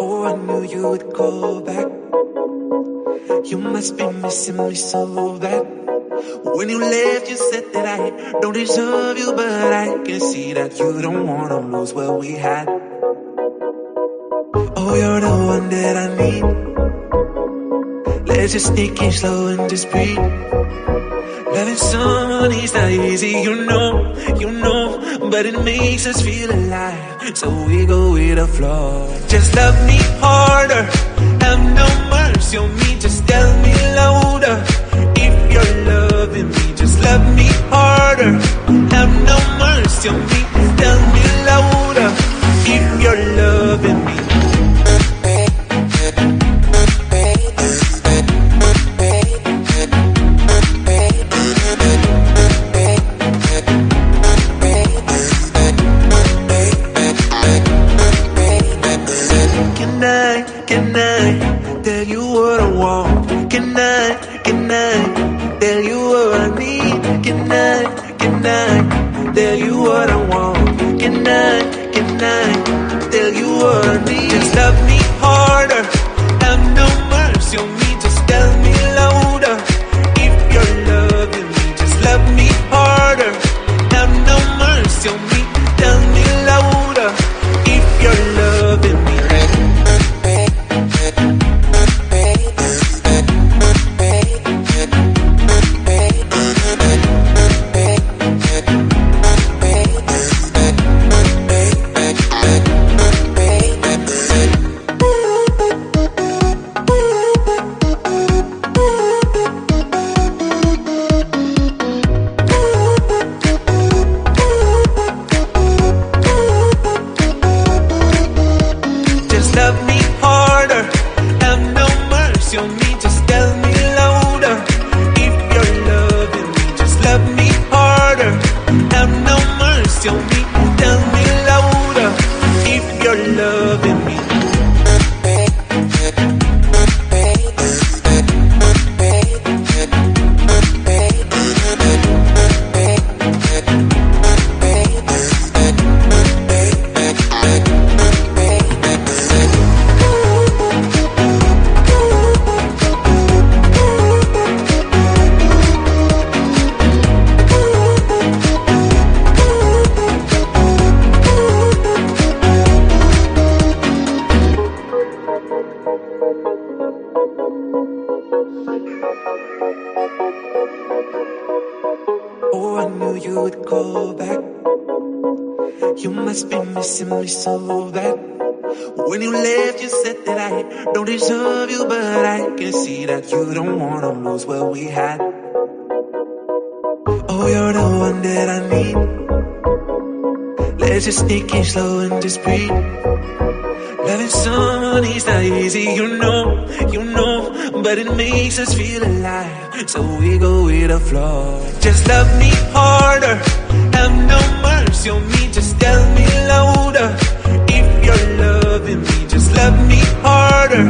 Oh, I knew you would call back. You must be missing me so bad. When you left, you said that I don't deserve you, but I can see that you don't wanna lose what we had. Oh, you're the one that I need. Let's just take it slow and just breathe. Loving someone is not easy, you know, but it makes us feel alive, so we go with the flow. Just love me harder, Have no mercy on me, just tell me louder. If you're loving me, just love me harder. Have no mercy on me, tell me louder. If you're loving me. Can I tell you what I want? Can I tell you what I need? Can I tell you what I want? Can I tell you what I need? Just love me harder, have no mercy on me, just tell me louder. If you're loving me, just love me harder, have no mercy on me, tell me louder. If you're loving me. Love me harder, have no mercy on me, just tell me louder. If you're loving me, just love me harder, have no mercy on me, tell me louder. If you're loving me. Oh, I knew you would call back. You must be missing me so bad. When you left, you said that I don't deserve you, but I can see that you don't wanna lose what we had. Oh, you're the one that I need. Let's just take it slow and just breathe. Loving someone is not easy, you know, but it makes us feel alive, so we go with the flow. Just love me harder, have no mercy on me, just tell me louder. If you're loving me, just love me harder,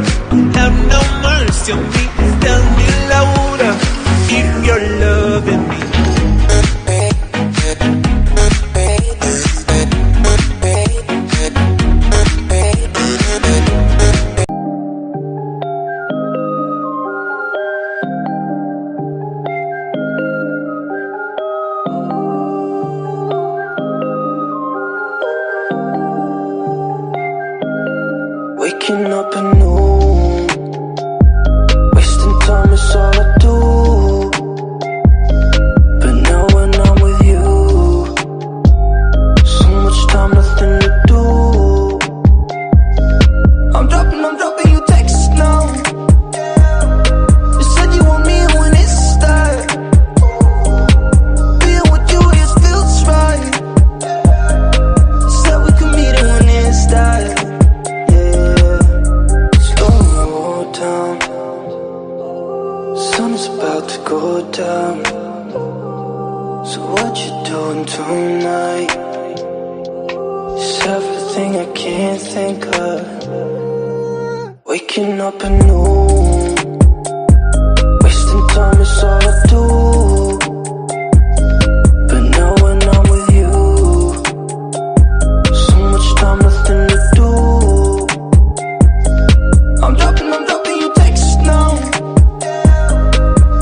have no mercy on me, tell me louder. If you're loving me. Waking up anew, wasting time is all I do. But now when I'm with you, so much time, nothing to do. I'm dropping you texts now. You said you want me when it's that. Being with you just feels right. You said we could meet it when it's that. Sun is about to go down. So what you doing tonight? It's everything I can't think of. Waking up anew, wasting time is all I do. But now when I'm with you, so much time, nothing to do. I'm dropping you texts now.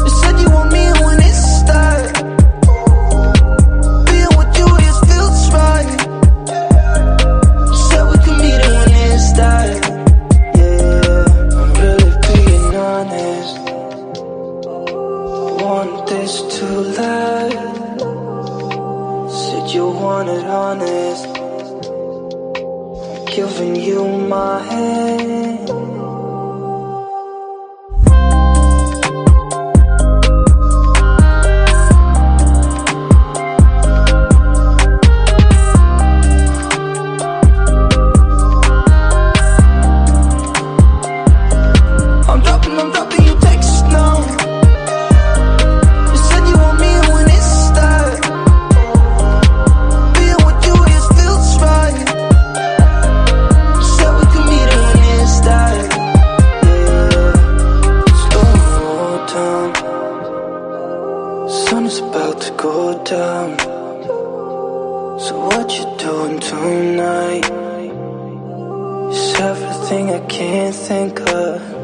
You said you want me when it's that. Being with you just feels right. You said we could meet it when it's that. Yeah, I'm really being honest. I want this to last. Said you wanted honest. I'm giving you my hand. about to go down. So what you doing tonight? It's everything I can't think of.